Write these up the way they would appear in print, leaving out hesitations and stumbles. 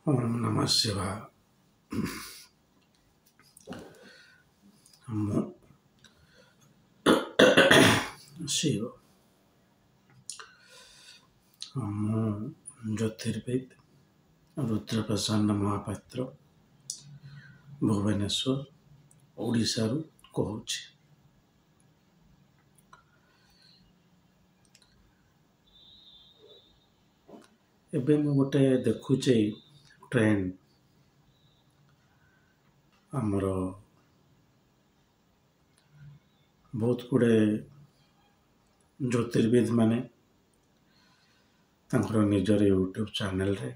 ओम नमः शिवाय। ମୁଁ ଶିବ। ମୁଁ ଜ୍ୟୋତିର୍ବିଦ ରୁଦ୍ରପ୍ରସନ୍ନ ମହାପାତ୍ର ଭୁବନେଶ୍ୱର ଓଡ଼ିଶାରୁ କହୁଛି। ଏବେ ମୁଁ ଗୋଟେ ଦେଖୁଛି ଟ୍ରେଣ୍ଡ ଆମର ବହୁତ ଗୁଡ଼େ ଜ୍ୟୋତିର୍ବିଦ ମାନେ ତାଙ୍କର ନିଜର ୟୁଟ୍ୟୁବ୍ ଚ୍ୟାନେଲରେ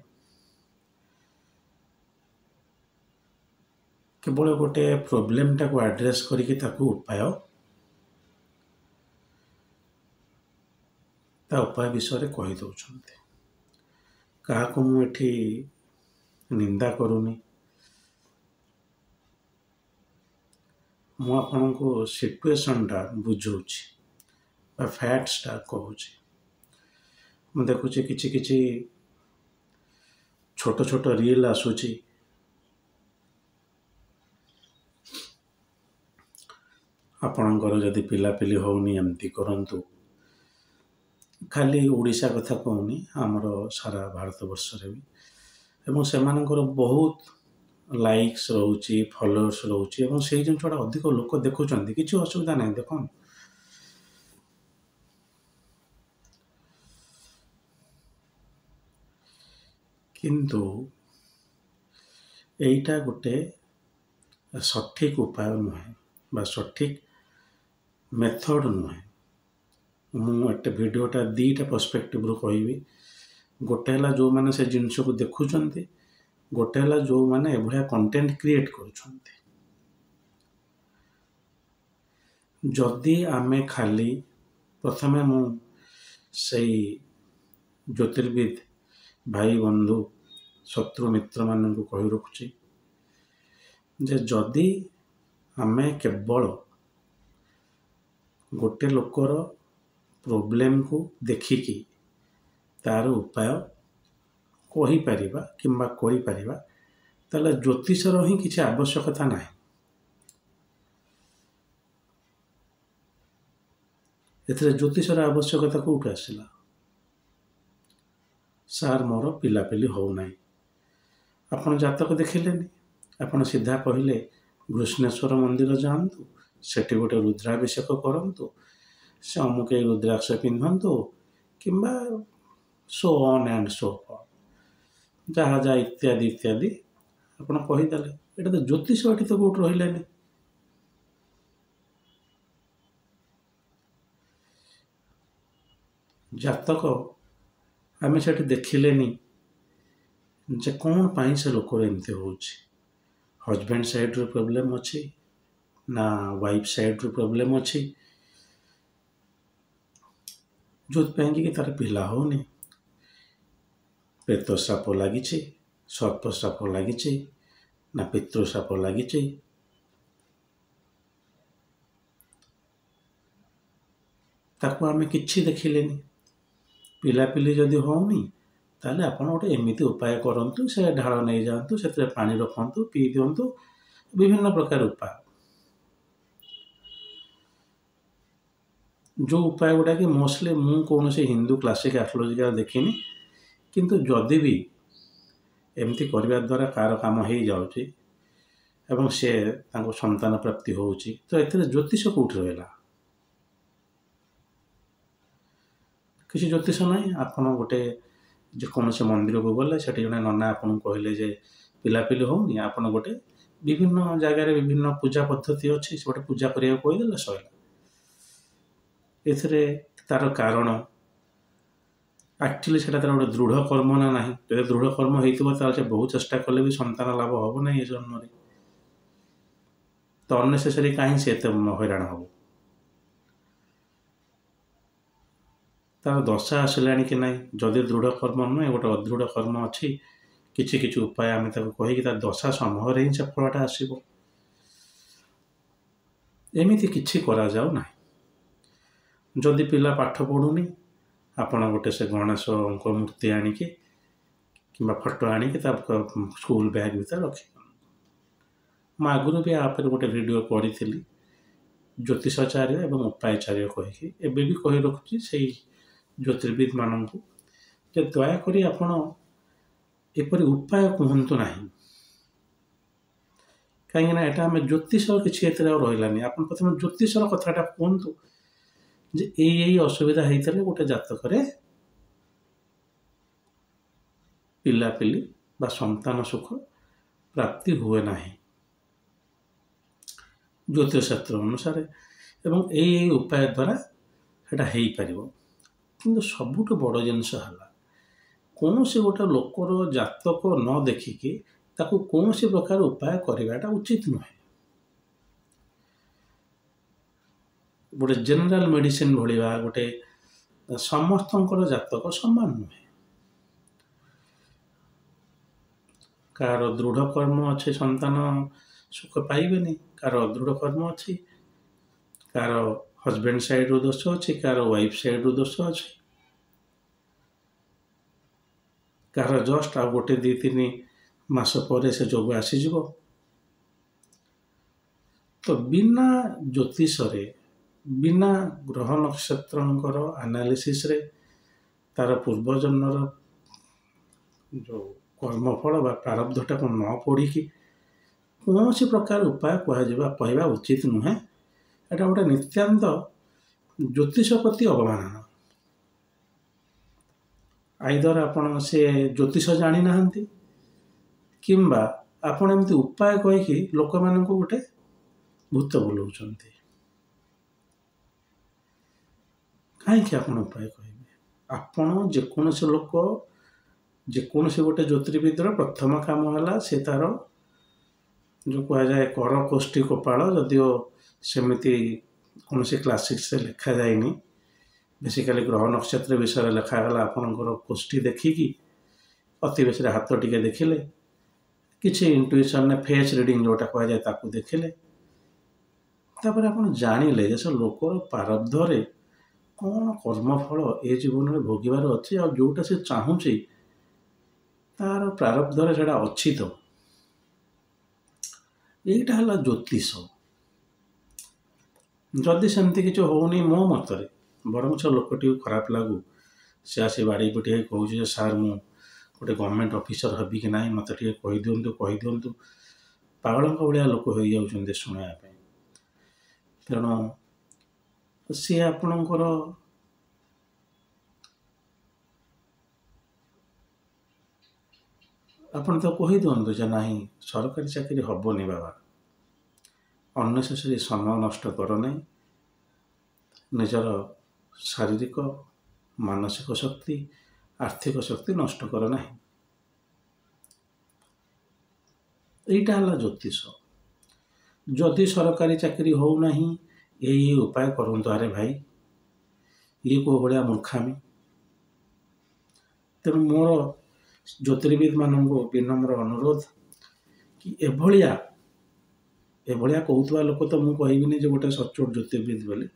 କେବଳ ଗୋଟେ ପ୍ରୋବ୍ଲେମଟାକୁ ଆଡ୍ରେସ୍ କରିକି ତାକୁ ତା ଉପାୟ ବିଷୟରେ କହିଦେଉଛନ୍ତି। କାହାକୁ ମୁଁ ଏଠି ନିନ୍ଦା କରୁନି, ମୁଁ ଆପଣଙ୍କୁ ସିଚୁଏସନଟା ବୁଝଉଛି ବା ଫ୍ୟାକ୍ଟସଟା କହୁଛି। ମୁଁ ଦେଖୁଛି କିଛି ଛୋଟ ଛୋଟ ରିଲ୍ ଆସୁଛି, ଆପଣଙ୍କର ଯଦି ପିଲାପିଲି ହେଉନି ଏମିତି କରନ୍ତୁ। ଖାଲି ଓଡ଼ିଶା କଥା କହୁନି, ଆମର ସାରା ଭାରତବର୍ଷରେ ବି। ଏବଂ ସେମାନଙ୍କର ବହୁତ ଲାଇକ୍ସ ରହୁଛି, ଫଲୋଅର୍ସ ରହୁଛି ଏବଂ ସେଇ ଜିନିଷଟା ଅଧିକ ଲୋକ ଦେଖୁଛନ୍ତି। କିଛି ଅସୁବିଧା ନାହିଁ, ଦେଖନ୍ତୁ। କିନ୍ତୁ ଏଇଟା ଗୋଟେ ସଠିକ୍ ଉପାୟ ନୁହେଁ ବା ସଠିକ୍ ମେଥଡ଼ ନୁହେଁ। ମୁଁ ଗୋଟେ ଭିଡ଼ିଓଟା ଦୁଇଟା ପର୍ସପେକ୍ଟିଭରୁ କହିବି। ଗୋଟେ ହେଲା ଯେଉଁମାନେ ସେ ଜିନିଷକୁ ଦେଖୁଛନ୍ତି, ଗୋଟେ ହେଲା ଯେଉଁମାନେ ଏଭଳିଆ କଣ୍ଟେଣ୍ଟ କ୍ରିଏଟ୍ କରୁଛନ୍ତି। ଯଦି ଆମେ ଖାଲି ପ୍ରଥମେ ମୁଁ ସେଇ ଜ୍ୟୋତିର୍ବିଦ ଭାଇ ବନ୍ଧୁ ଶତ୍ରୁ ମିତ୍ରମାନଙ୍କୁ କହି ରଖୁଛି ଯେ ଯଦି ଆମେ କେବଳ ଗୋଟେ ଲୋକର ପ୍ରୋବ୍ଲେମକୁ ଦେଖିକି ତାର ଉପାୟ କହିପାରିବା କିମ୍ବା କରିପାରିବା, ତାହେଲେ ଜ୍ୟୋତିଷର ହିଁ କିଛି ଆବଶ୍ୟକତା ନାହିଁ। ଏଥିରେ ଜ୍ୟୋତିଷର ଆବଶ୍ୟକତା କେଉଁଠୁ ଆସିଲା? ସାର୍ ମୋର ପିଲାପିଲି ହେଉନାହିଁ। ଆପଣ ଜାତକ ଦେଖିଲେନି, ଆପଣ ସିଧା କହିଲେ ଘୃଷ୍ଣେଶ୍ୱର ମନ୍ଦିର ଯାଆନ୍ତୁ, ସେଠି ଗୋଟେ ରୁଦ୍ରାଭିଷେକ କରନ୍ତୁ, ସେ ଅମୁକ ରୁଦ୍ରାକ୍ଷ ପିନ୍ଧନ୍ତୁ କିମ୍ବା so on and so forth, ଯାହା ଇତ୍ୟାଦି ଇତ୍ୟାଦି ଆପଣ କହିଦେଲେ। ଏଇଟା ତ ଜ୍ୟୋତିଷ ଏଠି ତ କେଉଁଠି ରହିଲାନି। ଜାତକ ଆମେ ସେଠି ଦେଖିଲେନି ଯେ କ'ଣ ପାଇଁ ସେ ଲୋକର ଏମିତି ହେଉଛି। ହଜବେଣ୍ଡ ସାଇଡ଼୍ରୁ ପ୍ରୋବ୍ଲେମ୍ ଅଛି ନା ୱାଇଫ୍ ସାଇଡ଼୍ରୁ ପ୍ରୋବ୍ଲେମ୍ ଅଛି, ଯେଉଁଥିପାଇଁ କି ତାର ପିଲା ହେଉନି। ପ୍ରେତ ସାପ ଲାଗିଛି, ସର୍ପ ସାପ ଲାଗିଛି ନା ପିତୃ ସାପ ଲାଗିଛି। ତାକୁ ଆମେ କିଛି ଦେଖିଲେନି। ପିଲାପିଲି ଯଦି ହେଉନି, ତାହେଲେ ଆପଣ ଗୋଟେ ଏମିତି ଉପାୟ କରନ୍ତୁ, ସେ ଢାଳ ନେଇଯାଆନ୍ତୁ, ସେଥିରେ ପାଣି ରଖନ୍ତୁ, ପିଇ ଦିଅନ୍ତୁ, ବିଭିନ୍ନ ପ୍ରକାର ଉପାୟ। ଯେଉଁ ଉପାୟ ଗୁଡ଼ାକି ମୋଷ୍ଟଲି ମୁଁ କୌଣସି ହିନ୍ଦୁ କ୍ଲାସିକ୍ ଆଷ୍ଟ୍ରୋଲୋଜିକାଲ ଦେଖିନି। କିନ୍ତୁ ଯଦି ବି ଏମିତି କରିବା ଦ୍ୱାରା କାହାର କାମ ହେଇଯାଉଛି ଏବଂ ସେ ତାଙ୍କୁ ସନ୍ତାନ ପ୍ରାପ୍ତି ହେଉଛି, ତ ଏଥିରେ ଜ୍ୟୋତିଷ କେଉଁଠି ରହିଲା? କିଛି ଜ୍ୟୋତିଷ ନାହିଁ। ଆପଣ ଗୋଟେ ଯେକୌଣସି ମନ୍ଦିରକୁ ଗଲେ ସେଠି ଜଣେ ନନା ଆପଣଙ୍କୁ କହିଲେ ଯେ ପିଲାପିଲି ହେଉନି, ଆପଣ ଗୋଟେ ବିଭିନ୍ନ ଜାଗାରେ ବିଭିନ୍ନ ପୂଜା ପଦ୍ଧତି ଅଛି, ସେ ଗୋଟେ ପୂଜା କରିବାକୁ କହିଦେଲେ ସରିଲା। ଏଥିରେ ତାର କାରଣ ଆକ୍ଚୁଆଲି ସେଟା ତାର ଗୋଟେ ଦୃଢ଼ କର୍ମ ନା ନାହିଁ। ଯଦି ଦୃଢ଼ କର୍ମ ହେଇଥିବ ତାହେଲେ ସେ ବହୁ ଚେଷ୍ଟା କଲେ ବି ସନ୍ତାନ ଲାଭ ହେବ ନାହିଁ ଏ ଜନ୍ମରେ। ତ ଅନନେସେସରି କାହିଁ ସେ ଏତେ ହଇରାଣ ହେବ? ତାର ଦଶା ଆସିଲାଣି କି ନାହିଁ? ଯଦି ଦୃଢ଼ କର୍ମ ନୁହେଁ, ଗୋଟେ ଅଦୃଢ଼ କର୍ମ ଅଛି, କିଛି କିଛି ଉପାୟ ଆମେ ତାକୁ କହିକି ତା ଦଶା ସମୂହରେ ହିଁ ସେ ଫଳଟା ଆସିବ। ଏମିତି କିଛି କରାଯାଉ ନାହିଁ। ଯଦି ପିଲା ପାଠ ପଢ଼ୁନି, ଆପଣ ଗୋଟେ ସେ ଗଣେଶଙ୍କ ମୂର୍ତ୍ତି ଆଣିକି କିମ୍ବା ଫଟୋ ଆଣିକି ତା ସ୍କୁଲ ବ୍ୟାଗ୍ ଭିତରେ ରଖିଦିଅନ୍ତୁ। ମୁଁ ଆଗରୁ ବି ଆ ଉପରେ ଗୋଟେ ଭିଡ଼ିଓ କରିଥିଲି, ଜ୍ୟୋତିଷାଚାର୍ଯ୍ୟ ଏବଂ ଉପାୟଚାର୍ଯ୍ୟ କହିକି। ଏବେ ବି କହି ରଖୁଛି ସେଇ ଜ୍ୟୋତିର୍ବିଦ୍ ମାନଙ୍କୁ ଯେ ଦୟାକରି ଆପଣ ଏପରି ଉପାୟ କୁହନ୍ତୁ ନାହିଁ। କାହିଁକିନା ଏଇଟା ଆମେ ଜ୍ୟୋତିଷ କିଛି ଏଥିରେ ଆଉ ରହିଲାନି। ଆପଣ ପ୍ରଥମେ ଜ୍ୟୋତିଷର କଥାଟା କୁହନ୍ତୁ ଯେ ଏଇ ଅସୁବିଧା ହେଇଥିଲେ ଗୋଟେ ଜାତକରେ ପିଲାପିଲି ବା ସନ୍ତାନ ସୁଖ ପ୍ରାପ୍ତି ହୁଏ ନାହିଁ ଜ୍ୟୋତିଷଶାସ୍ତ୍ର ଅନୁସାରେ, ଏବଂ ଏଇ ଉପାୟ ଦ୍ୱାରା ସେଇଟା ହେଇପାରିବ। କିନ୍ତୁ ସବୁଠୁ ବଡ଼ ଜିନିଷ ହେଲା କୌଣସି ଗୋଟେ ଲୋକର ଜାତକ ନ ଦେଖିକି ତାକୁ କୌଣସି ପ୍ରକାର ଉପାୟ କରିବାଟା ଉଚିତ ନୁହେଁ। ଗୋଟେ ଜେନେରାଲ ମେଡିସିନ ଭଳିଆ ଗୋଟେ ସମସ୍ତଙ୍କର ଜାତକ ସମାନ ନୁହେଁ। କାହାର ଦୃଢ଼ କର୍ମ ଅଛି ସନ୍ତାନ ସୁଖ ପାଇବେନି, କାହାର ଅଦୃଢ଼ କର୍ମ ଅଛି, କାହାର ହଜବେଣ୍ଡ ସାଇଡ୍ରୁ ଦୋଷ ଅଛି, କାହାର ୱାଇଫ୍ ସାଇଡ୍ରୁ ଦୋଷ ଅଛି, କାହାର ଜଷ୍ଟ ଆଉ 1-2-3 ମାସ ପରେ ସେ ଯୋଗ ଆସିଯିବ। ତ ବିନା ଜ୍ୟୋତିଷରେ, ବିନା ଗ୍ରହ ନକ୍ଷତ୍ରଙ୍କର ଆନାଲିସିସ୍ରେ ତାର ପୂର୍ବଜନ୍ମର ଯେଉଁ କର୍ମଫଳ ବା ପ୍ରାରବ୍ଧଟାକୁ ନ ପଢ଼ିକି କୌଣସି ପ୍ରକାର ଉପାୟ କହିବା ଉଚିତ ନୁହେଁ। ଏଇଟା ଗୋଟେ ନିତ୍ୟାନ୍ତ ଜ୍ୟୋତିଷ ପ୍ରତି ଅବମାନନା। ଆଇଦର ଆପଣ ସେ ଜ୍ୟୋତିଷ ଜାଣିନାହାନ୍ତି କିମ୍ବା ଆପଣ ଏମିତି ଉପାୟ କହିକି ଲୋକମାନଙ୍କୁ ଗୋଟେ ଭୂତ ବୁଲଉଛନ୍ତି। କାହିଁକି ଆପଣ ଉପାୟ କହିବେ? ଆପଣ ଯେକୌଣସି ଲୋକ, ଯେକୌଣସି ଗୋଟେ ଜ୍ୟୋତିର୍ବିଦର ପ୍ରଥମ କାମ ହେଲା ସେ ତାର ଯେଉଁ କୁହାଯାଏ କର କୋଷ୍ଠୀ କପାଳ, ଯଦିଓ ସେମିତି କୌଣସି କ୍ଲାସିକ୍ସରେ ଲେଖାଯାଇନି, ବେସିକାଲି ଗ୍ରହ ନକ୍ଷତ୍ର ବିଷୟରେ ଲେଖାଗଲା ଆପଣଙ୍କର କୋଷ୍ଠୀ ଦେଖିକି, ଅତି ବେଶୀରେ ହାତ ଟିକେ ଦେଖିଲେ, କିଛି ଇଣ୍ଟୁଇସନ୍ରେ ଫେସ୍ ରିଡ଼ିଂ ଯେଉଁଟା କୁହାଯାଏ ତାକୁ ଦେଖିଲେ, ତାପରେ ଆପଣ ଜାଣିଲେ ଯେ ସେ ଲୋକର ପ୍ରାରବ୍ଧରେ କ'ଣ କର୍ମଫଳ ଏ ଜୀବନରେ ଭୋଗିବାର ଅଛି, ଆଉ ଯେଉଁଟା ସେ ଚାହୁଁଛି ତାର ପ୍ରାରବ୍ଧରେ ସେଇଟା ଅଛି। ତ ଏଇଟା ହେଲା ଜ୍ୟୋତିଷ। ଯଦି ସେମିତି କିଛି ହେଉନି ମୋ ମତରେ, ବରଂ ସେ ଲୋକଟିକୁ ଖରାପ ଲାଗୁ, ସେ ଆସି ବାଡ଼େଇ ପିଟି ହେଇ କହୁଛି ଯେ ସାର୍ ମୁଁ ଗୋଟେ ଗଭର୍ଣ୍ଣମେଣ୍ଟ ଅଫିସର ହେବି କି ନାହିଁ ମୋତେ ଟିକେ କହିଦିଅନ୍ତୁ। ପାଗଳଙ୍କ ଭଳିଆ ଲୋକ ହୋଇଯାଉଛନ୍ତି ଶୁଣିବା ପାଇଁ। ତେଣୁ ସିଏ ଆପଣଙ୍କର ଆପଣ ତ କହିଦିଅନ୍ତୁ ଯେ ନାହିଁ ସରକାରୀ ଚାକିରି ହେବନି ବାବା, ଅନ୍ନେସେସରି ସମୟ ନଷ୍ଟ କର ନାହିଁ, ନିଜର ଶାରୀରିକ ମାନସିକ ଶକ୍ତି ଆର୍ଥିକ ଶକ୍ତି ନଷ୍ଟ କର ନାହିଁ। এইটা ହେଲା ଜ୍ୟୋତିଷ। ଯଦି ସରକାରୀ ଚାକିରି ହେଉନାହିଁ ଏଇ ଉପାୟ କରନ୍ତୁ। ଆରେ ଭାଇ, ଇଏ କେଉଁ ଭଳିଆ ମୂର୍ଖାମି। ତେଣୁ ମୋର ଜ୍ୟୋତିର୍ବିଦ ମାନଙ୍କୁ ବିନମ୍ର ଅନୁରୋଧ କି ଏଭଳିଆ କହୁଥିବା ଲୋକ ତ ମୁଁ କହିବିନି ଯେ ଗୋଟେ ସଚ୍ଚୋଟ ଜ୍ୟୋତିର୍ବିଦ ବୋଲି।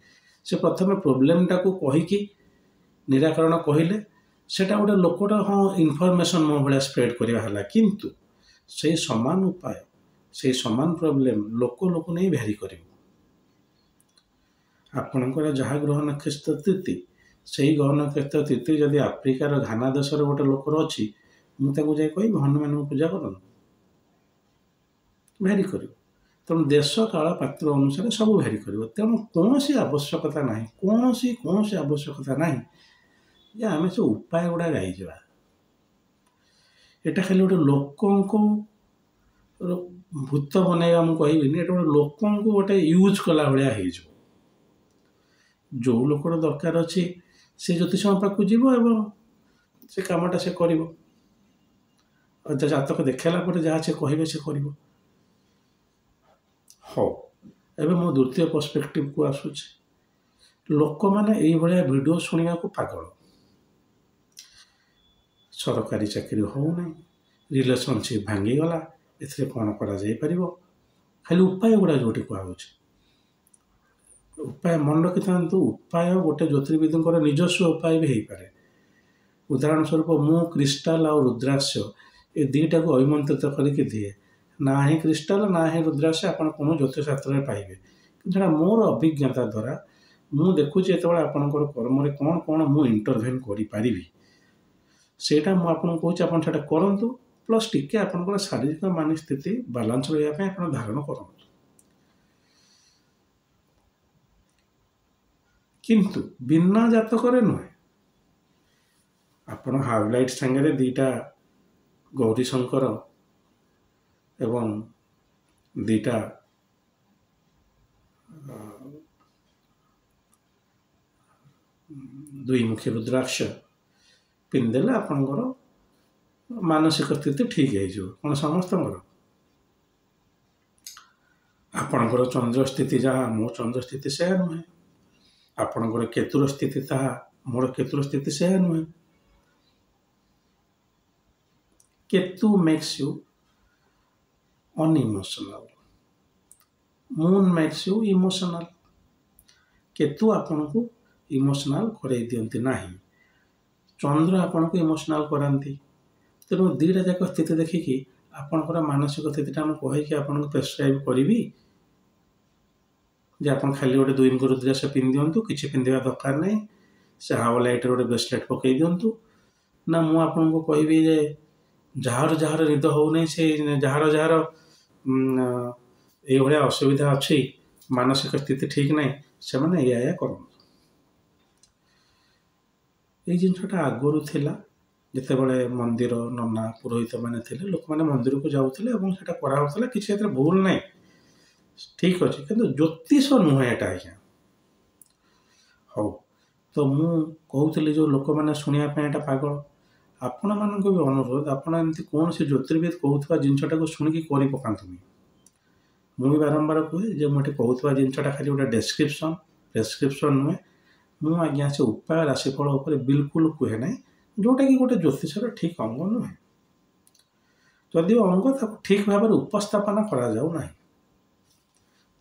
ସେ ପ୍ରଥମେ ପ୍ରୋବ୍ଲେମଟାକୁ କହିକି ନିରାକରଣ କହିଲେ ସେଟା ଗୋଟେ ଲୋକର ହଁ ଇନଫର୍ମେସନ୍ ମୋ ଭଳିଆ ସ୍ପ୍ରେଡ୍ କରିବା ହେଲା, କିନ୍ତୁ ସେଇ ସମାନ ଉପାୟ, ସେଇ ସମାନ ପ୍ରୋବ୍ଲେମ ଲୋକ ନେଇ ଭ୍ୟାରି କରିବ। ଆପଣଙ୍କର ଯାହା ଗ୍ରହ ନକ୍ଷତ୍ର ତିଥି, ସେଇ ଗ୍ରହ ନକ୍ଷତ୍ର ତିଥି ଯଦି ଆଫ୍ରିକାର ଘାନା ଦେଶରେ ଗୋଟେ ଲୋକର ଅଛି, ମୁଁ ତାକୁ ଯାଇ କହିବି ହନୁମାନଙ୍କୁ ପୂଜା କରନ୍ତୁ, ଭ୍ୟାରି କରିବ। ତେଣୁ ଦେଶ କାଳ ପାତ୍ର ଅନୁସାରେ ସବୁ ଭ୍ୟାରି କରିବ। ତେଣୁ କୌଣସି ଆବଶ୍ୟକତା ନାହିଁ ଯେ ଆମେ ସେ ଉପାୟ ଗୁଡ଼ା ଗାଇଯିବା। ଏଟା ଖାଲି ଗୋଟେ ଲୋକଙ୍କୁ ଭୂତ ବନେଇବା ମୁଁ କହିବିନି, ଏଟା ଗୋଟେ ଲୋକଙ୍କୁ ଗୋଟେ ୟୁଜ୍ କଲା ଭଳିଆ ହେଇଯିବ। ଯେଉଁ ଲୋକର ଦରକାର ଅଛି ସେ ଜ୍ୟୋତିଷଙ୍କ ପାଖକୁ ଯିବ ଏବଂ ସେ କାମଟା ସେ କରିବ। ଜାତକ ଦେଖାଇଲା ପରେ ଯାହା ସେ କହିବେ ସେ କରିବ। ହଉ, ଏବେ ମୋ ଦ୍ୱିତୀୟ ପର୍ସପେକ୍ଟିଭକୁ ଆସୁଛି। ଲୋକମାନେ ଏଇଭଳିଆ ଭିଡ଼ିଓ ଶୁଣିବାକୁ ପାଗଳ। ସରକାରୀ ଚାକିରି ହେଉନାହିଁ, ରିଲେସନସିପ୍ ଭାଙ୍ଗିଗଲା, ଏଥିରେ କ'ଣ କରାଯାଇପାରିବ, ଖାଲି ଉପାୟ ଗୁଡ଼ା ଯେଉଁଠି କୁହାହେଉଛି। ଉପାୟ ମନେ ରଖିଥାନ୍ତୁ, ଉପାୟ ଗୋଟେ ଜ୍ୟୋତିର୍ବିଦଙ୍କର ନିଜସ୍ୱ ଉପାୟ ବି ହେଇପାରେ। उदाहरण स्वरूप मु क्रिस्टाल और रुद्राक्ष ये दुईटा को अभिमंत्रित करके दिए ना ही क्रिस्टाल ना ही रुद्राक्ष आप ज्योतिष शास्त्र पाइबे कि मोर अभिज्ञता द्वारा मु देखुची जो आपंकर कर्म कौन कौन मु इंटरभेन करी सेटा मु आपको कहूँ आप करूँ प्लस टिके आपंकर शारीरिक मानसिक स्थिति बालांस रहा आप धारण करूँ किंतु बिना जातक नुहे आपण हाउलाइट सांगे दीटा गौरी शंकर एवं दीटा दुईमुखी रुद्राक्ष पिंधेले आपणकर मानसिक स्थिति ठीक है कौन समस्त आपणकर चंद्र स्थिति जहाँ मो चंद्र स्थिति से नुहे आपणकर केतुर स्थिति ताहा मोर केतुर स्थिति से नुहे Ketu makes you unemotional moon makes you emotional Ketu आपन को इमोशनल करे दियंती नाही चंद्र आपन को इमोशनल करांती तेणु दुईटा जाक स्थिति देखिकी आपणकर मानसिक स्थिति कहीकि आपन को प्रेस्क्राइब करी जे आप खाली गोटे दुई मुख रुद्राक्ष पिंधि दिंतु किसी पिंधा दरकार नहीं से हाव लाइट गोटे ब्रेसलेट पकई दिंतु ना मु आपन को कहबी जे जार जार निद हो नहीं से जार जार ये असुविधा अच्छी मानसिक स्थिति ठीक नहीं से मैंने या कर जिनटा आगुरी थिला जितेबाला मंदिर नना पुरोहित मैंने थे लोक मैंने मंदिर को जाऊे कराला किसी भूल नहीं ठीक अच्छे कि ज्योतिष नुहे यहाँ आज्ञा हाँ तो मु कहूली जो लोक मैंने शुणापी पागल आपण मान भी अनुरोध आपड़ एमती कौन से ज्योतिर्विद कहूबा जिनटा को शुणिकी कर पकातुनि मुझे बारंबार कहे जो मुझे कहूबा जिनटा खाली गोटे डेस्क्रिप्शन प्रेस्क्रिप्शन नुहे मु आज्ञा से उपाय राशिफल उपर बिल्कुल कहे ना जोटा कि गोटे ज्योतिषर ठीक अंग नुहे जदि अंग ठीक भाव में उपस्थापन करा जाऊ ना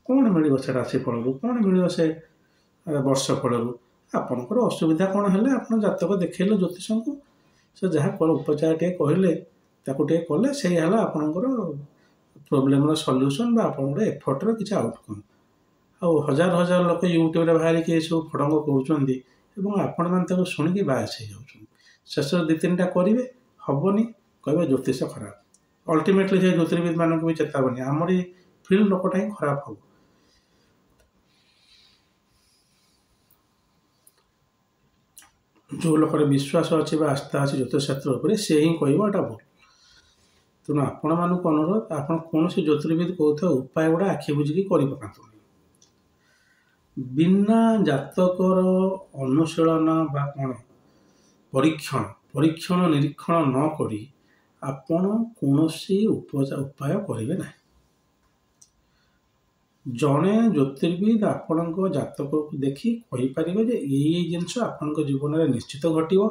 कौन मिल से राशिफल कौन मिल से वर्षफल आपणकर असुविधा कौन है आप जातक देखले ज्योतिष को से जहाँ उपचार टे कहले कले से आपणकर प्रोब्लेम सल्यूशन आप एफर्टर किसी आउटकम हजार हजार लोक यूट्यूब बाहर के सब फड़ंग कहते आपण मैंने शुणिकी बायस हो शेष दु तीन टा करेंगे हेनी कह ज्योतिष खराब अल्टीमेटली से ज्योतिर्विद मानक भी चेतावनी आमरी फील्ड लोकटा ही खराब हम जो लोकर विश्वास अच्छी आस्था अच्छी ज्योतिष शास्त्र उपर से ही कहटा भूल तेणु आपण मानक अनुरोध आप कौन से ज्योतिर्विद कहता उपाय गुड़ा आखि बुझिकी कर पकातु बिना जातकर अनुशीलन बा कौन परीक्षण परीक्षण निरीक्षण न करी आपण कौन उपाय करेंगे ना जड़े ज्योतिर्विद आपण जातक को देखी कहीपर ये जिनस आपण जीवन में निश्चित घटो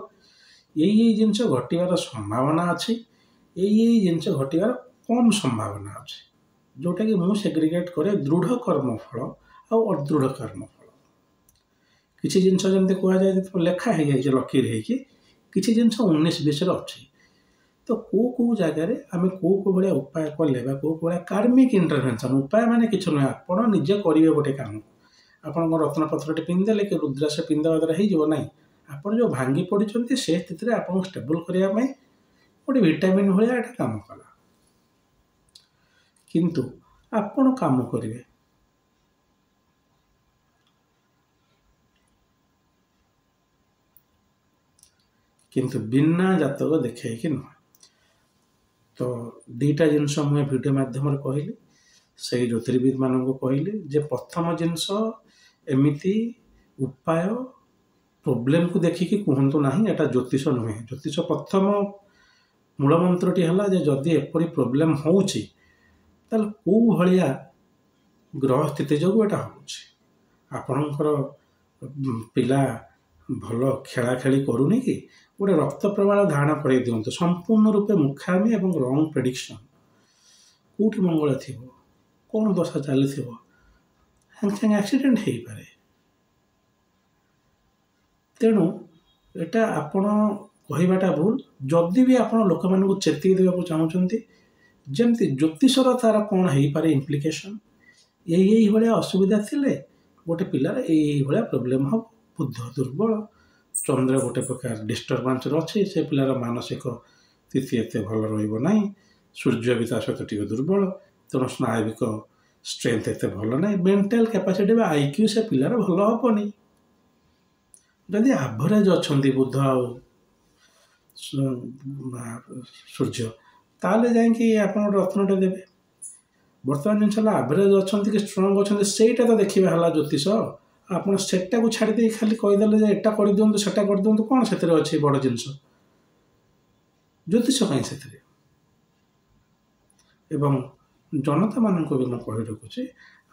यही जिनस घटार संभावना अच्छी यही जिनस घटार कम संभावना अच्छे जोटा कि मुझे सेग्रिगेट करे दृढ़ कर्मफल आ अदृढ़ कर्मफल किसी जिनस जमी कहुए लेखा है लकीर है किसी जिनस 19-20 अच्छी तो कौ जगार आम कौ भाया उपाय कले कौ भाया कार्मिक इंटरभेनसन उपाय माने कि नुहे आप निजे करेंगे गोटे कम आप रत्नपत्र पिंधिदेले कि रुद्राक्ष पिंधा द्वारा हो ना आप जो भांगी पड़ते से स्थित में आपको स्टेबल करने गोटे विटामिन भाया एटा काम कला किंतु आपण काम करेंगे किंतु बिना जातक देखे कि नुह तो दीटा जिनस मुझे वीडियो माध्यम कहली से ज्योतिर्विद मान कहली जे प्रथम जिनस एमती उपाय प्रोब्लेम को देखिकी कहतु ना एटा ज्योतिष नुहे ज्योतिष प्रथम मूलमंत्रटी है जदि एपरी प्रोब्लेम होची ताल कौ भाया ग्रह स्थिति जो एटा होपणकर पिला भल खेला खेली करूनी कि गोटे रक्त प्रवाह धारण कर दिंतु संपूर्ण रूपे मूर्खामी और रंग प्रेडिक्शन कौटी मंगल थी कौन दशा चली सागे एक्सीडेंट हो पारे तेणु एटा आपण କହିବାଟା ଭୁଲ। ଯଦି ବି ଆପଣ ଲୋକମାନଙ୍କୁ ଚେତେଇ ଦେବାକୁ ଚାହୁଁଛନ୍ତି ଯେମିତି ଜ୍ୟୋତିଷର ତାର କ'ଣ ହେଇପାରେ ଇମ୍ପ୍ଲିକେସନ୍, ଏଇଭଳିଆ ଅସୁବିଧା ଥିଲେ ଗୋଟେ ପିଲାର ଏଇଭଳିଆ ପ୍ରୋବ୍ଲେମ୍ ହେବ। ବୁଦ୍ଧ ଦୁର୍ବଳ, ଚନ୍ଦ୍ର ଗୋଟେ ପ୍ରକାର ଡିଷ୍ଟର୍ବାନ୍ସରେ ଅଛି, ସେ ପିଲାର ମାନସିକ ସ୍ଥିତି ଏତେ ଭଲ ରହିବ ନାହିଁ, ସୂର୍ଯ୍ୟ ବି ତା ସହିତ ଟିକେ ଦୁର୍ବଳ, ତେଣୁ ସ୍ନାୟବିକ ଷ୍ଟ୍ରେନ୍ଥ ଏତେ ଭଲ ନାହିଁ, ମେଣ୍ଟାଲ କ୍ୟାପାସିଟି ବା ଆଇକ୍ୟୁ ସେ ପିଲାର ଭଲ ହେବନି। ଯଦି ଆଭରେଜ ଅଛନ୍ତି ବୁଧ ଆଉ ସୂର୍ଯ୍ୟ, ତାହେଲେ ଯାଇକି ଆପଣ ଗୋଟେ ରତ୍ନଟେ ଦେବେ। ବର୍ତ୍ତମାନ ଜିନିଷ ହେଲା ଆଭରେଜ ଅଛନ୍ତି କି ଷ୍ଟ୍ରଙ୍ଗ ଅଛନ୍ତି ସେଇଟା ତ ଦେଖିବା ହେଲା ଜ୍ୟୋତିଷ। ଆପଣ ସେଟାକୁ ଛାଡ଼ି ଦେଇ ଖାଲି କହିଦେଲେ ଯେ ଏଟା କରିଦିଅନ୍ତୁ ସେଟା କରିଦିଅନ୍ତୁ, କ'ଣ ସେଥିରେ ଅଛି ବଡ଼ ଜିନିଷ? ଜ୍ୟୋତିଷ କାହିଁ ସେଥିରେ? ଏବଂ ଜନତାମାନଙ୍କୁ ବି ମୁଁ କହି ରଖୁଛି,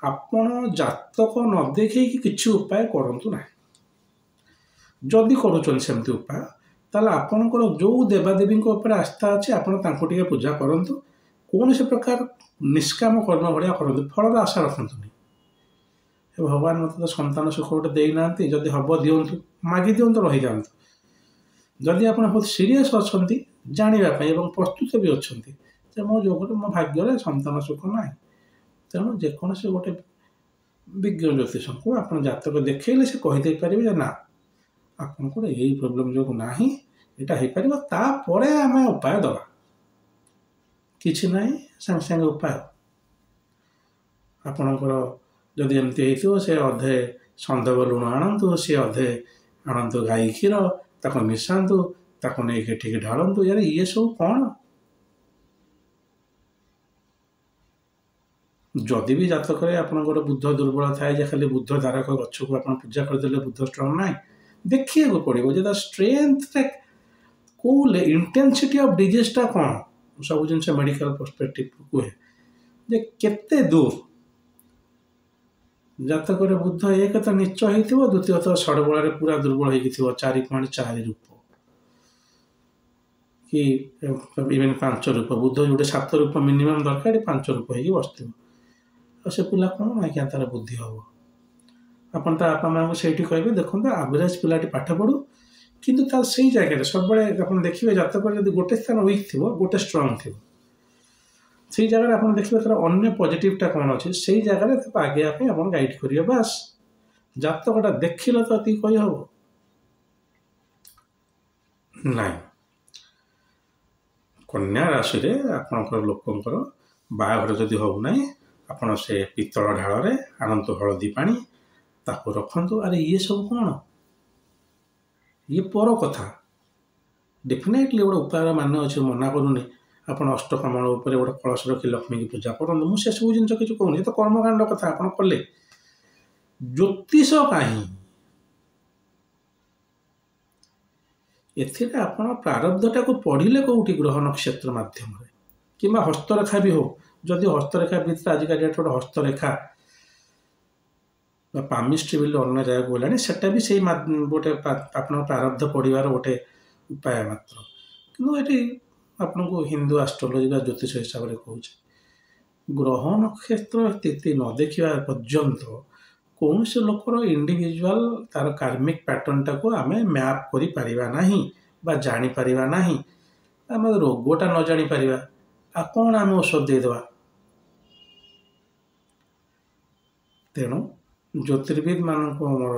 ଆପଣ ଜାତକ ନ ଦେଖେଇକି କିଛି ଉପାୟ କରନ୍ତୁ ନାହିଁ। ଯଦି କରୁଛନ୍ତି ସେମିତି ଉପାୟ, ତାହେଲେ ଆପଣଙ୍କର ଯେଉଁ ଦେବାଦେବୀଙ୍କ ଉପରେ ଆସ୍ଥା ଅଛି ଆପଣ ତାଙ୍କୁ ଟିକେ ପୂଜା କରନ୍ତୁ। କୌଣସି ପ୍ରକାର ନିଷ୍କାମ କର୍ମ ଭଳିଆ କରନ୍ତୁ, ଫଳର ଆଶା ରଖନ୍ତୁନି। ଭଗବାନ ମୋତେ ତ ସନ୍ତାନ ସୁଖ ଗୋଟେ ଦେଇନାହାନ୍ତି, ଯଦି ହେବ ଦିଅନ୍ତୁ, ମାଗି ଦିଅନ୍ତୁ, ରହିଯାଆନ୍ତୁ। ଯଦି ଆପଣ ବହୁତ ସିରିୟସ୍ ଅଛନ୍ତି ଜାଣିବା ପାଇଁ ଏବଂ ପ୍ରସ୍ତୁତ ବି ଅଛନ୍ତି ଯେ ମୋ ଯୋଗରେ ମୋ ଭାଗ୍ୟରେ ସନ୍ତାନ ସୁଖ ନାହିଁ, ତେଣୁ ଯେକୌଣସି ଗୋଟେ ବିଜ୍ଞ ଜ୍ୟୋତିଷଙ୍କୁ ଆପଣ ଜାତକ ଦେଖେଇଲେ ସେ କହିଦେଇପାରିବେ ଯେ ନା ଆପଣଙ୍କର ଏଇ ପ୍ରୋବ୍ଲେମ୍ ଯୋଗୁଁ ନାହିଁ, ଏଇଟା ହେଇପାରିବ, ତାପରେ ଆମେ ଉପାୟ ଦେବା। କିଛି ନାହିଁ ସାଙ୍ଗେ ସାଙ୍ଗେ ଉପାୟ। ଆପଣଙ୍କର ଯଦି ଏମିତି ହେଇଥିବ ସେ ଅଧେ ସନ୍ଧବ ଲୁଣ ଆଣନ୍ତୁ, ସେ ଅଧେ ଆଣନ୍ତୁ ଗାଈ କ୍ଷୀର, ତାକୁ ମିଶାନ୍ତୁ, ତାକୁ ନେଇକି ଏଠିକି ଢାଳନ୍ତୁ। ଇଏ ସବୁ କ'ଣ? ଯଦି ବି ଜାତକରେ ଆପଣଙ୍କର ବୁଧ ଦୁର୍ବଳ ଥାଏ ଯେ ଖାଲି ବୁଧ ଧାରକ ଗଛକୁ ଆପଣ ପୂଜା କରିଦେଲେ ବୁଧ ଷ୍ଟ୍ରଙ୍ଗ ନାହିଁ, ଦେଖିବାକୁ ପଡ଼ିବ ଯେ ତା ଷ୍ଟ୍ରେନ୍ଥଟା କେଉଁ ଇଣ୍ଟେନ୍ସିଟି ଅଫ୍ ଡିଜିଜ୍ଟା କ'ଣ। ସବୁ ଜିନିଷ ମେଡ଼ିକାଲ ପର୍ସପେକ୍ଟିଭ୍ କୁହେ ଯେ କେତେ ଦୂର ଜାତକରେ ବୁଧ ଏକ ତ ନୀଚ ହେଇଥିବ, ଦ୍ୱିତୀୟତଃ ଷଡ଼ବଳରେ ପୁରା ଦୁର୍ବଳ ହେଇକି ଥିବ, 4.4 ରୂପ କି ଇଭେନ୍ 5 ରୂପ। ବୁଧ ଯୋଉଟେ 7 ରୂପ ମିନିମମ୍ ଦରକାର, 5 ରୂପ ହେଇକି ବସିଥିବ। ଆଉ ସେ ପିଲା କ'ଣ ଆଜ୍ଞା ତାର ବୁଦ୍ଧି ହେବ? ଆପଣ ତା ବାପା ମାଆଙ୍କୁ ସେଇଠି କହିବେ ଦେଖନ୍ତୁ ଆଭରେଜ ପିଲାଟି ପାଠ ପଢ଼ୁ, କିନ୍ତୁ ତାର ସେଇ ଜାଗାରେ ସବୁବେଳେ ଆପଣ ଦେଖିବେ ଜାତକରେ ଯଦି ଗୋଟେ ସ୍ଥାନ ୱିକ୍ ଥିବ ଗୋଟେ ଷ୍ଟ୍ରଙ୍ଗ ଥିବ, ସେଇ ଜାଗାରେ ଆପଣ ଦେଖିବେ ତାର ଅନ୍ୟ ପଜିଟିଭଟା କ'ଣ ଅଛି, ସେଇ ଜାଗାରେ ତାକୁ ଆଗେଇବା ପାଇଁ ଆପଣ ଗାଇଡ଼ କରିବେ। ବାସ୍ ଜାତକଟା ଦେଖିଲେ ତ ଏତିକି କହିହେବ ନାହିଁ। କନ୍ୟା ରାଶିରେ ଆପଣଙ୍କର ଲୋକଙ୍କର ବାହାଘର ଯଦି ହେଉନାହିଁ, ଆପଣ ସେ ପିତ୍ତଳ ଢାଳରେ ଆଣନ୍ତୁ ହଳଦୀ ପାଣି, ତାକୁ ରଖନ୍ତୁ। ଆରେ ଇଏ ସବୁ କ'ଣ? ଇଏ ପର କଥା। ଡେଫିନେଟଲି ଗୋଟେ ଉପାୟର ମାନେ ଅଛି, ମନା କରୁନି। ଆପଣ ଅଷ୍ଟକମଳ ଉପରେ ଗୋଟେ କଳସ ରଖି ଲକ୍ଷ୍ମୀକି ପୂଜା କରନ୍ତୁ, ମୁଁ ସେସବୁ ଜିନିଷ କିଛି କହୁନି, ଏ ତ କର୍ମକାଣ୍ଡ କଥା ଆପଣ କଲେ। ଜ୍ୟୋତିଷ କାହିଁ? ଏଥିରେ ଆପଣ ପ୍ରାରବ୍ଧଟାକୁ ପଢ଼ିଲେ କେଉଁଠି ଗ୍ରହ ନକ୍ଷତ୍ର ମାଧ୍ୟମରେ କିମ୍ବା ହସ୍ତରେଖା ବି ହେଉ, ଯଦି ହସ୍ତରେଖା ଭିତରେ ଆଜିକା ଡେଟ୍ରେ ଗୋଟେ ହସ୍ତରେଖା বা ପାମିଷ୍ଟ୍ରି ବୋଲି ଅନ୍ୟ ଜାଗାକୁ ଗଲାଣି, ସେଟା ବି ସେଇ ଗୋଟେ ଆପଣଙ୍କ ପ୍ରାରବ୍ଧ ପଢ଼ିବାର ଗୋଟେ ଉପାୟ ମାତ୍ର। କିନ୍ତୁ ଏଠି ଆପଣଙ୍କୁ ହିନ୍ଦୁ ଆଷ୍ଟ୍ରୋଲୋଜି ବା ଜ୍ୟୋତିଷ ହିସାବରେ କହୁଛି, ଗ୍ରହ ନକ୍ଷତ୍ର ସ୍ଥିତି ନ ଦେଖିବା ପର୍ଯ୍ୟନ୍ତ କୌଣସି ଲୋକର ଇଣ୍ଡିଭିଜୁଆଲ ତାର କାର୍ମିକ୍ ପ୍ୟାଟର୍ନଟାକୁ ଆମେ ମ୍ୟାପ୍ କରିପାରିବା ନାହିଁ ବା ଜାଣିପାରିବା ନାହିଁ। ଆମେ ରୋଗଟା ନ ଜାଣିପାରିବା ଆଉ କ'ଣ ଆମେ ଔଷଧ ଦେଇଦେବା? ତେଣୁ ଜ୍ୟୋତିର୍ବିଦ ମାନଙ୍କୁ ଆମର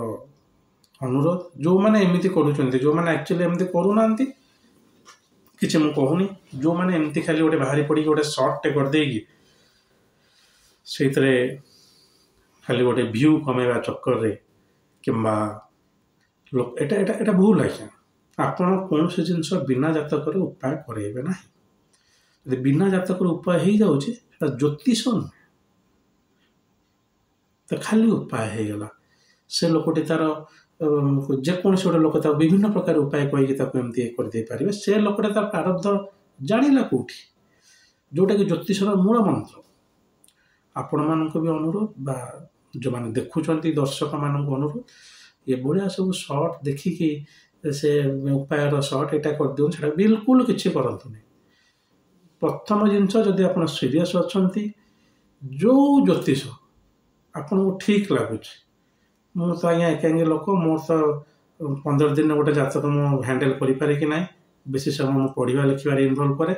ଅନୁରୋଧ, ଯେଉଁମାନେ ଏମିତି କରୁଛନ୍ତି, ଯେଉଁମାନେ ଆକ୍ଚୁଆଲି ଏମିତି କରୁନାହାନ୍ତି କିଛି ମୁଁ କହୁନି, ଯେଉଁମାନେ ଏମିତି ଖାଲି ଗୋଟେ ବାହାରି ପଡ଼ିକି ଗୋଟେ ସର୍ଟଟେ କରିଦେଇକି ସେଇଥିରେ ଖାଲି ଗୋଟେ ଭ୍ୟୁ କମେଇବା ଚକ୍କରରେ କିମ୍ବା ଏଟା ଭୁଲ ଆଜ୍ଞା। ଆପଣ କୌଣସି ଜିନିଷ ବିନା ଜାତକରେ ଉପାୟ କରେଇବେ ନାହିଁ। ଯଦି ବିନା ଜାତକରେ ଉପାୟ ହେଇଯାଉଛି ସେଟା ଜ୍ୟୋତିଷ ନୁହେଁ, ତ ଖାଲି ଉପାୟ ହେଇଗଲା। ସେ ଲୋକଟି ତାର ଯେକୌଣସି ଗୋଟେ ଲୋକ ତାକୁ ବିଭିନ୍ନ ପ୍ରକାର ଉପାୟ କହିକି ତାକୁ ଏମିତି କରିଦେଇ ପାରିବେ। ସେ ଲୋକଟା ତାର ପ୍ରାରବ୍ଧ ଜାଣିଲା କେଉଁଠି, ଯେଉଁଟାକି ଜ୍ୟୋତିଷର ମୂଳ ମନ୍ତ୍ର। ଆପଣମାନଙ୍କୁ ବି ଅନୁରୋଧ ବା ଯେଉଁମାନେ ଦେଖୁଛନ୍ତି ଦର୍ଶକମାନଙ୍କୁ ଅନୁରୋଧ, ଏଭଳିଆ ସବୁ ସର୍ଟ ଦେଖିକି ସେ ଉପାୟର ସର୍ଟ ଏଇଟା କରିଦିଅନ୍ତୁ, ସେଟା ବିଲକୁଲ କିଛି କରନ୍ତୁନି। ପ୍ରଥମ ଜିନିଷ, ଯଦି ଆପଣ ସିରିୟସ୍ ଅଛନ୍ତି, ଯେଉଁ ଜ୍ୟୋତିଷ ଆପଣଙ୍କୁ ଠିକ୍ ଲାଗୁଛି, ମୁଁ ତ ଆଜ୍ଞା ଏକାଙ୍ଗୀ ଲୋକ, ମୋର ତ 15 ଦିନରେ ଗୋଟେ ଜାତକ ମୁଁ ହ୍ୟାଣ୍ଡେଲ୍ କରିପାରେ କି ନାହିଁ, ବେଶୀ ସମୟ ପଢ଼ିବା ଲେଖିବାରେ ଇନଭଲ୍ଭ କରେ।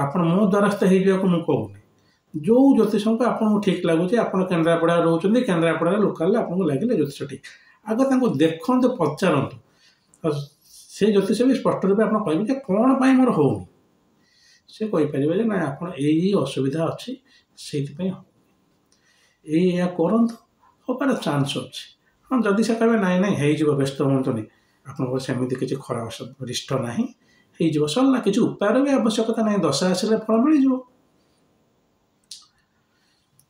ଆପଣ ମୋ ଦ୍ୱାରସ୍ଥ ହେଇଯିବାକୁ ମୁଁ କହୁନି। ଯେଉଁ ଜ୍ୟୋତିଷଙ୍କୁ ଆପଣଙ୍କୁ ଠିକ୍ ଲାଗୁଛି, ଆପଣ କେନ୍ଦ୍ରାପଡ଼ାରେ ରହୁଛନ୍ତି, କେନ୍ଦ୍ରାପଡ଼ାରେ ଲୋକାଲରେ ଆପଣଙ୍କୁ ଲାଗିଲେ ଜ୍ୟୋତିଷ ଠିକ୍, ଆଗ ତାଙ୍କୁ ଦେଖନ୍ତୁ, ପଚାରନ୍ତୁ। ଆଉ ସେ ଜ୍ୟୋତିଷ ବି ସ୍ପଷ୍ଟ ରୂପେ ଆପଣ କହିବେ ଯେ କ'ଣ ପାଇଁ ମୋର ହେଉନି। ସେ କହିପାରିବେ ଯେ ନାଇଁ ଆପଣ ଏଇ ଅସୁବିଧା ଅଛି, ସେଇଥିପାଇଁ ଏଇଆ କରନ୍ତୁ, ହେବାର ଚାନ୍ସ ଅଛି। ହଁ, ଯଦି ସେ କହିବେ ନାଇଁ ନାଇଁ ହେଇଯିବ, ବ୍ୟସ୍ତ ହୁଅନ୍ତୁନି, ଆପଣଙ୍କର ସେମିତି କିଛି ଖରାପ ରିଷ୍ଟ ନାହିଁ, ହେଇଯିବ, ସରିଲା, କିଛି ଉପାୟର ବି ଆବଶ୍ୟକତା ନାହିଁ, ଦଶା ଆସିଲେ ଫଳ ମିଳିଯିବ।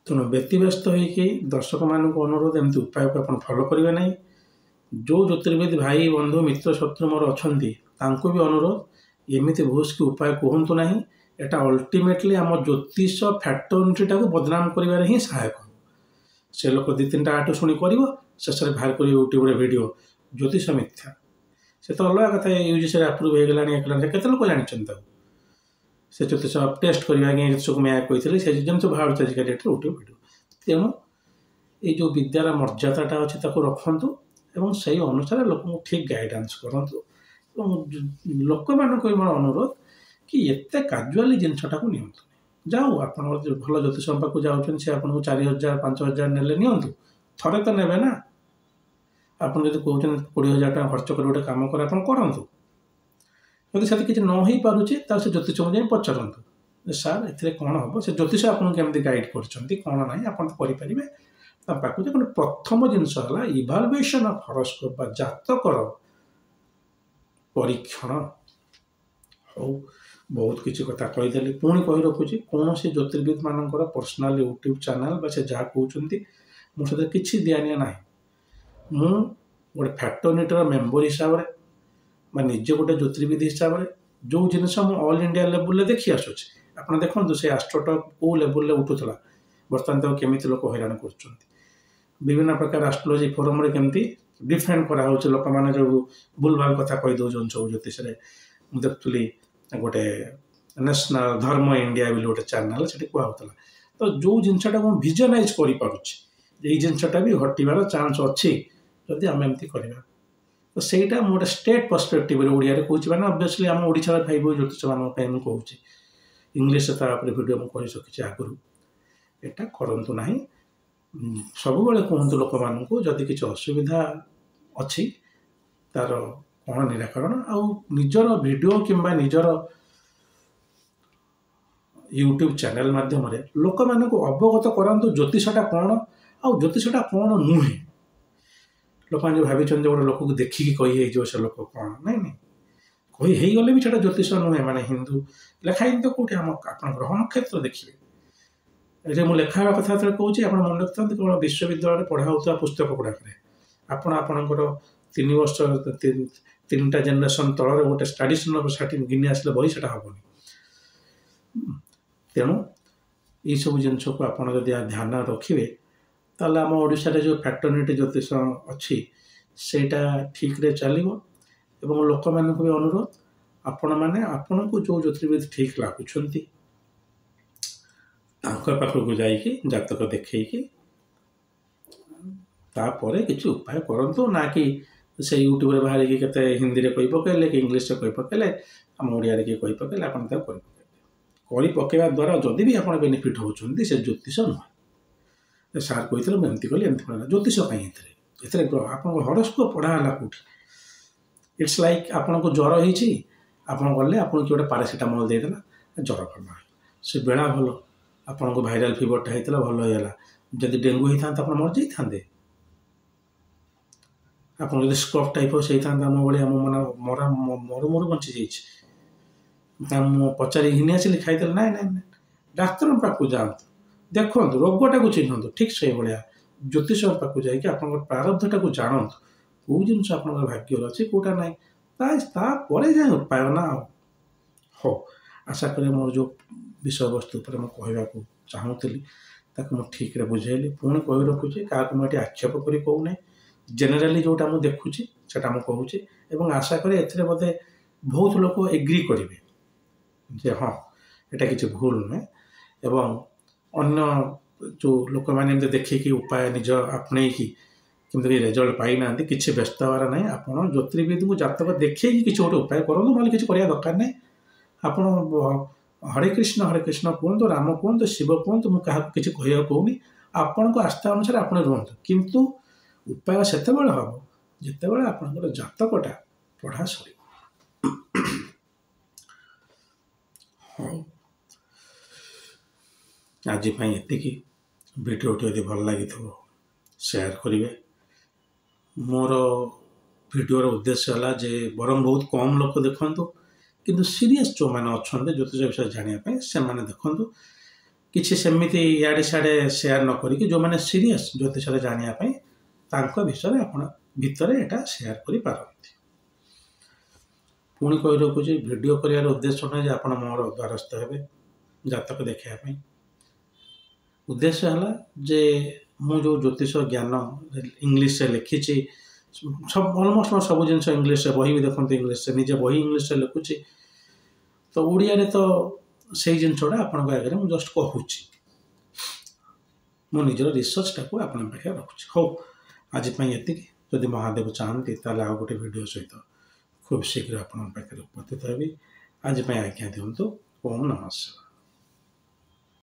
ତେଣୁ ବ୍ୟତିବ୍ୟସ୍ତ ହେଇକି ଦର୍ଶକମାନଙ୍କୁ ଅନୁରୋଧ, ଏମିତି ଉପାୟକୁ ଆପଣ ଫଲୋ କରିବେ ନାହିଁ। ଯେଉଁ ଜ୍ୟୋତିର୍ବିଦ ଭାଇ ବନ୍ଧୁ ମିତ୍ର ଶତ୍ରୁ ମୋର ଅଛନ୍ତି ତାଙ୍କୁ ବି ଅନୁରୋଧ, ଏମିତି ଭୁସ୍କି ଉପାୟ କୁହନ୍ତୁ ନାହିଁ। ଏଟା ଅଲ୍ଟିମେଟଲି ଆମ ଜ୍ୟୋତିଷ ଫ୍ୟାକ୍ଟରିଟାକୁ ବଦନାମ କରିବାରେ ହିଁ ସହାୟକ। ସେ ଲୋକ 2-3ଟା ଆଠୁ ଶୁଣି କରିବ, ଶେଷରେ ବାହାର କରିବ ୟୁଟ୍ୟୁବରେ ଭିଡ଼ିଓ ଜ୍ୟୋତିଷ ମିଥ୍ୟା। ସେ ତ ଅଲଗା କଥା, ୟୁଜିସିରେ ଆପ୍ରୁଭ୍ ହେଇଗଲାଣି, ସେ କେତେ ଲୋକ ଜାଣିଛନ୍ତି ତାକୁ। ସେ ଜ୍ୟୋତିଷ ଟେଷ୍ଟ କରିବା, ଆଜ୍ଞା ଜ୍ୟୋତିଷକୁ ମୁଁ ଏହା କହିଥିଲି, ସେ ଯେମିତି ବାହାରୁଛି ଆଜିକା ଡେଟ୍ରେ ୟୁଟ୍ୟୁବ୍ ଭିଡ଼ିଓ। ତେଣୁ ଏଇ ଯେଉଁ ବିଦ୍ୟାର ମର୍ଯ୍ୟାଦାଟା ଅଛି ତାକୁ ରଖନ୍ତୁ ଏବଂ ସେଇ ଅନୁସାରେ ଲୋକଙ୍କୁ ଠିକ୍ ଗାଇଡାନ୍ସ କରନ୍ତୁ। ଏବଂ ଲୋକମାନଙ୍କୁ ମୋର ଅନୁରୋଧ କି ଏତେ କାଜୁଆଲି ଜିନିଷଟାକୁ ନିଅନ୍ତୁ। ଯାଉ, ଆପଣଙ୍କର ଭଲ ଜ୍ୟୋତିଷ ପାଖକୁ ଯାଉଛନ୍ତି, ସେ ଆପଣଙ୍କୁ 4,000-5,000 ନେଲେ ନିଅନ୍ତୁ, ଥରେ ତ ନେବେ ନା। ଆପଣ ଯଦି କହୁଛନ୍ତି 20,000 ଟଙ୍କା ଖର୍ଚ୍ଚ କରି ଗୋଟେ କାମ କରେ, ଆପଣ କରନ୍ତୁ। ଯଦି ସେଠି କିଛି ନ ହେଇପାରୁଛି ତାହେଲେ ସେ ଜ୍ୟୋତିଷଙ୍କୁ ଯାଇ ପଚାରନ୍ତୁ ଯେ ସାର୍ ଏଥିରେ କ'ଣ ହେବ। ସେ ଜ୍ୟୋତିଷ ଆପଣଙ୍କୁ କେମିତି ଗାଇଡ଼ କରିଛନ୍ତି, କ'ଣ ନାହିଁ, ଆପଣ ତ କରିପାରିବେ। ତା ପାଖକୁ ଯେ ଗୋଟେ ପ୍ରଥମ ଜିନିଷ ହେଲା ଇଭାଲୁଏସନ୍ ଅଫ୍ ହରୋସ୍କୋପ୍ ବା ଜାତକର ପରୀକ୍ଷଣ। ହଉ, ବହୁତ କିଛି କଥା କହିଦେଲି, ପୁଣି କହି ରଖୁଛି, କୌଣସି ଜ୍ୟୋତିର୍ବିଦମାନଙ୍କର ପର୍ସନାଲ ୟୁଟ୍ୟୁବ୍ ଚ୍ୟାନେଲ୍ ବା ସେ ଯାହା କହୁଛନ୍ତି ମୋ ସେଥିରେ କିଛି ଦିଆନିଆ ନାହିଁ। ମୁଁ ଗୋଟେ ଫ୍ୟାକ୍ଟରିଟିର ମେମ୍ବର ହିସାବରେ ବା ନିଜେ ଗୋଟେ ଜ୍ୟୋତିର୍ବିଦ ହିସାବରେ ଯେଉଁ ଜିନିଷ ମୁଁ ଅଲ୍ ଇଣ୍ଡିଆ ଲେବୁଲ୍ରେ ଦେଖି ଆସୁଛି, ଆପଣ ଦେଖନ୍ତୁ ସେ ଆଷ୍ଟ୍ରୋଟକ୍ କେଉଁ ଲେବୁଲ୍ରେ ଉଠୁଥିଲା, ବର୍ତ୍ତମାନ ତାକୁ କେମିତି ଲୋକ ହଇରାଣ କରୁଛନ୍ତି। ବିଭିନ୍ନ ପ୍ରକାର ଆଷ୍ଟ୍ରୋଲୋଜି ଫୋରମ୍ରେ କେମିତି ଡିଫେଣ୍ଡ କରାହେଉଛି, ଲୋକମାନେ ଯେଉଁ ଭୁଲଭାଲ କଥା କହିଦେଉଛନ୍ତି ସବୁ ଜ୍ୟୋତିଷରେ। ମୁଁ ଦେଖୁଥିଲି ଗୋଟେ ନ୍ୟାସନାଲ ଧର୍ମ ଇଣ୍ଡିଆ ବୋଲି ଗୋଟେ ଚ୍ୟାନେଲ୍, ସେଠି କୁହାହେଉଥିଲା। ତ ଯେଉଁ ଜିନିଷଟାକୁ ମୁଁ ଭିଜୁଆଲାଇଜ୍ କରିପାରୁଛି, ଏଇ ଜିନିଷଟା ବି ଘଟିବାର ଚାନ୍ସ ଅଛି ଯଦି ଆମେ ଏମିତି କରିବା। ତ ସେଇଟା ମୁଁ ଗୋଟେ ଷ୍ଟେଟ୍ ପର୍ସପେକ୍ଟିଭରେ ଓଡ଼ିଆରେ କହୁଛି, ମାନେ ଅବଭିୟସ୍ଲି ଆମ ଓଡ଼ିଶାର ଭାଇ ବୋହୂ ଜ୍ୟୋତିଷମାନଙ୍କ ପାଇଁ ମୁଁ କହୁଛି। ଇଂଲିଶରେ ତା ଉପରେ ଭିଡ଼ିଓ ମୁଁ କରି ରଖିଛି ଆଗରୁ। ଏଇଟା କରନ୍ତୁ ନାହିଁ। ସବୁବେଳେ କୁହନ୍ତୁ ଲୋକମାନଙ୍କୁ ଯଦି କିଛି ଅସୁବିଧା ଅଛି ତାର କ'ଣ ନିରାକରଣ, ଆଉ ନିଜର ଭିଡ଼ିଓ କିମ୍ବା ନିଜର ୟୁଟ୍ୟୁବ୍ ଚ୍ୟାନେଲ୍ ମାଧ୍ୟମରେ ଲୋକମାନଙ୍କୁ ଅବଗତ କରାନ୍ତୁ ଜ୍ୟୋତିଷଟା କ'ଣ ଆଉ ଜ୍ୟୋତିଷଟା କ'ଣ ନୁହେଁ। ଲୋକମାନେ ଯେଉଁ ଭାବିଛନ୍ତି ଗୋଟେ ଲୋକକୁ ଦେଖିକି କହି ହେଇଯିବ ସେ ଲୋକ କ'ଣ, ନାଇଁ ନାଇଁ, କହି ହେଇଗଲେ ବି ସେଇଟା ଜ୍ୟୋତିଷ ନୁହେଁ। ମାନେ ହିନ୍ଦୁ ଲେଖା ହେଇନି ତ କେଉଁଠି, ଆପଣ ଗ୍ରହ ନକ୍ଷତ୍ର ଦେଖିବେ। ଯେ ମୁଁ ଲେଖା ହେବା କଥା ଯେତେବେଳେ କହୁଛି, ଆପଣ ମନେ ରଖିଥାନ୍ତୁ କେବଳ ବିଶ୍ୱବିଦ୍ୟାଳୟରେ ପଢ଼ା ହେଉଥିବା ପୁସ୍ତକ ଗୁଡ଼ାକରେ। ଆପଣ ଆପଣଙ୍କର 3 ବର୍ଷ 3ଟା ଜେନେରେସନ୍ ତଳର ଗୋଟେ ଟ୍ରାଡିସନାଲ ସାର୍ଟିଫିକେଟ୍ ଘିନି ଆସିଲେ ବହି ସେଟା ହେବନି। ତେଣୁ ଏଇସବୁ ଜିନିଷକୁ ଆପଣ ଯଦି ଧ୍ୟାନ ରଖିବେ ତାହେଲେ ଆମ ଓଡ଼ିଶାରେ ଯେଉଁ ଫ୍ୟାକ୍ଟରିଟି ଜ୍ୟୋତିଷ ଅଛି ସେଇଟା ଠିକ୍ରେ ଚାଲିବ। ଏବଂ ଲୋକମାନଙ୍କୁ ବି ଅନୁରୋଧ, ଆପଣମାନେ ଆପଣଙ୍କୁ ଯେଉଁ ଜ୍ୟୋତିର୍ବିଦ ଠିକ୍ ଲାଗୁଛନ୍ତି ତାଙ୍କ ପାଖକୁ ଯାଇକି ଜାତକ ଦେଖେଇକି ତାପରେ କିଛି ଉପାୟ କରନ୍ତୁ, ନା କି ସେ ୟୁଟ୍ୟୁବରେ ବାହାରିକି କେତେ ହିନ୍ଦୀରେ କହି ପକାଇଲେ କି ଇଂଲିଶରେ କହି ପକାଇଲେ, ଆମ ଓଡ଼ିଆରେ କିଏ କହି ପକାଇଲେ ଆପଣ ତାକୁ କରି ପକାଇବା ଦ୍ୱାରା ଯଦି ବି ଆପଣ ବେନିଫିଟ୍ ହେଉଛନ୍ତି ସେ ଜ୍ୟୋତିଷ ନୁହେଁ। ସାର୍ କହିଥିଲେ ମୁଁ ଏମିତି କଲି, ଏମିତି ପଢ଼ା, ଜ୍ୟୋତିଷ ପାଇଁ ଏଥିରେ ଆପଣଙ୍କ ହରୋସ୍କୋପ୍ ପଢ଼ା ହେଲା କେଉଁଠି। ଇଟ୍ସ ଲାଇକ୍ ଆପଣଙ୍କୁ ଜ୍ୱର ହେଇଛି, ଆପଣ ଗଲେ ଆପଣଙ୍କୁ ଗୋଟେ ପାରାସିଟାମଲ୍ ଦେଇଦେଲା, ଜ୍ୱର ଭଲ ହେଲା, ସେ ବେଳା ଭଲ। ଆପଣଙ୍କୁ ଭାଇରାଲ୍ ଫିଭରଟା ହେଇଥିଲା, ଭଲ ହେଇଗଲା। ଯଦି ଡେଙ୍ଗୁ ହେଇଥାନ୍ତା ଆପଣ ମରିଯାଇଥାନ୍ତେ। ଆପଣ ଯଦି ସ୍କଫ୍ ଟାଇଫସ୍ ହେଇଥାନ୍ତା ମୋ ଭଳିଆ, ମୁଁ ମରୁ ବଞ୍ଚିଯାଇଛି। ମୁଁ ପଚାରିକି ଘିନି ଆସିଲି, ଖାଇଦେଲେ। ନାଇଁ ନାଇଁ ନାଇଁ, ଡାକ୍ତରଙ୍କ ପାଖକୁ ଯାଆନ୍ତୁ, ଦେଖନ୍ତୁ, ରୋଗଟାକୁ ଚିହ୍ନନ୍ତୁ। ଠିକ୍ ସେଇଭଳିଆ ଜ୍ୟୋତିଷ ପାଖକୁ ଯାଇକି ଆପଣଙ୍କର ପ୍ରାରବ୍ଧଟାକୁ ଜାଣନ୍ତୁ, କେଉଁ ଜିନିଷ ଆପଣଙ୍କର ଭାଗ୍ୟରେ ଅଛି କେଉଁଟା ନାହିଁ, ତାପରେ ଯାଏ ଉପାୟ ନା। ହଉ, ଆଶା କରେ ମୋର ଯେଉଁ ବିଷୟବସ୍ତୁ ଉପରେ ମୁଁ କହିବାକୁ ଚାହୁଁଥିଲି ତାକୁ ମୁଁ ଠିକ୍ରେ ବୁଝେଇଲି। ପୁଣି କହି ରଖୁଛି, କାହାକୁ ମୁଁ ଏଠି ଆକ୍ଷେପ କରି କହୁନାହିଁ, ଜେନେରାଲି ଯେଉଁଟା ମୁଁ ଦେଖୁଛି ସେଇଟା ମୁଁ କହୁଛି। ଏବଂ ଆଶା କରେ ଏଥିରେ ବୋଧେ ବହୁତ ଲୋକ ଏଗ୍ରି କରିବେ ଯେ ହଁ ଏଇଟା କିଛି ଭୁଲ ନୁହେଁ। ଏବଂ ଅନ୍ୟ ଯେଉଁ ଲୋକମାନେ ଏମିତି ଦେଖିକି ଉପାୟ ନିଜ ଆପଣେଇକି କିନ୍ତୁ ଏ ରେଜଲ୍ଟ ପାଇନାହାନ୍ତି, କିଛି ବ୍ୟସ୍ତ ହେବାର ନାହିଁ। ଆପଣ ଜ୍ୟୋତିର୍ବିଦଙ୍କୁ ଜାତକ ଦେଖେଇକି କିଛି ଗୋଟେ ଉପାୟ କରନ୍ତୁ, ନହେଲେ କିଛି କରିବା ଦରକାର ନାହିଁ। ଆପଣ ହରେ କୃଷ୍ଣ କୁହନ୍ତୁ, ରାମ କୁହନ୍ତୁ, ଶିବ କୁହନ୍ତୁ, ମୁଁ କାହାକୁ କିଛି କହିବାକୁ କହୁନି। ଆପଣଙ୍କ ଆସ୍ଥା ଅନୁସାରେ ଆପଣ ରୁହନ୍ତୁ, କିନ୍ତୁ ଉପାୟ ସେତେବେଳେ ହେବ ଯେତେବେଳେ ଆପଣଙ୍କର ଜାତକଟା ପଢ଼ା ସରିବ। ହଉ, ଆଜି ପାଇଁ ଏତିକି। ଭିଡ଼ିଓଟି ଯଦି ଭଲ ଲାଗିଥିବ ସେୟାର କରିବେ। ମୋର ଭିଡ଼ିଓର ଉଦ୍ଦେଶ୍ୟ ହେଲା ଯେ ବରଂ ବହୁତ କମ୍ ଲୋକ ଦେଖନ୍ତୁ, କିନ୍ତୁ ସିରିୟସ୍ ଯେଉଁମାନେ ଅଛନ୍ତି ଜ୍ୟୋତିଷ ବିଷୟରେ ଜାଣିବା ପାଇଁ ସେମାନେ ଦେଖନ୍ତୁ। କିଛି ସେମିତି ଇଆଡ଼େ ସିଆଡ଼େ ସେୟାର ନ କରିକି ଯେଉଁମାନେ ସିରିୟସ୍ ଜ୍ୟୋତିଷରେ ଜାଣିବା ପାଇଁ ତାଙ୍କ ବିଷୟରେ ଆପଣ ଭିତରେ ଏଇଟା ସେୟାର କରିପାରନ୍ତି। ପୁଣି କହି ରଖୁଛି, ଭିଡ଼ିଓ କରିବାର ଉଦ୍ଦେଶ୍ୟ ନାହିଁ ଯେ ଆପଣ ମୋର ଦ୍ୱାରସ୍ଥ ହେବେ ଜାତକ ଦେଖାଇବା ପାଇଁ। ଉଦ୍ଦେଶ୍ୟ ହେଲା ଯେ ମୁଁ ଯେଉଁ ଜ୍ୟୋତିଷ ଜ୍ଞାନ ଇଂଲିଶରେ ଲେଖିଛି, ଅଲମୋଷ୍ଟ ମୋର ସବୁ ଜିନିଷ ଇଂଲିଶରେ, ବହି ବି ଦେଖନ୍ତୁ ଇଂଲିଶରେ, ନିଜେ ବହି ଇଂଲିଶରେ ଲେଖୁଛି, ତ ଓଡ଼ିଆରେ ତ ସେଇ ଜିନିଷଟା ଆପଣଙ୍କ ଆଗରେ ମୁଁ ଜଷ୍ଟ କହୁଛି। ମୋ ନିଜର ରିସର୍ଚ୍ଚଟାକୁ ଆପଣଙ୍କ ପାଖରେ ରଖୁଛି। ହଉ, ଆଜି ପାଇଁ ଏତିକି। ଯଦି ମହାଦେବ ଚାହାନ୍ତି ତାହେଲେ ଆଉ ଗୋଟେ ଭିଡ଼ିଓ ସହିତ ଖୁବ୍ ଶୀଘ୍ର ଆପଣଙ୍କ ପାଖରେ ଉପସ୍ଥିତ ହେବି। ଆଜି ପାଇଁ ଆଜ୍ଞା ଦିଅନ୍ତୁ। ଓମ୍ ନମଃ ଶିବାୟ।